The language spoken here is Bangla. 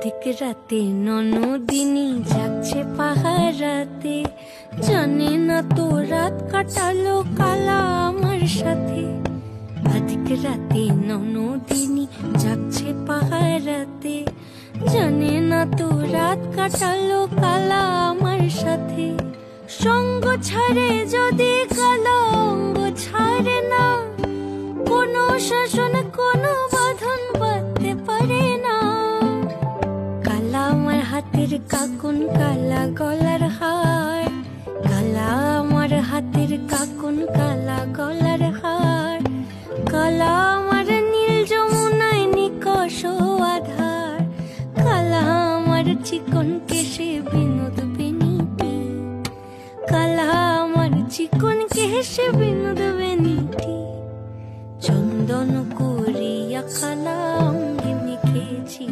ঠিক রাতে ননদিনী যাচ্ছে পাহারাতে, জানে না তো রাত কাটালো কালা আমার সাথে। আধিক রাতে ননদিনী যাচ্ছে পাহারাতে, জানে না তো রাত কাটালো কালা আমার সাথে। সঙ্গ ছাড়ে যদি কালা অঙ্গ ছাড়ে না, কোনো শাসন কোনো বাঁধন বাঁধতে পারে না। কালা আমার হাতের কাকুন কালা গলার হার, কালা আমার হাতের কাকুন কালা গলার হার। কালা আমার নীল যমুনায় নিকষ আধার, কালা আমার চিকন কেশে বিনোদ বেনিটি। কালা আমার চিকন কেশে বিনোদ বেনিটি। চন্দন করিয়া কালা অঙ্গে মেখেছি।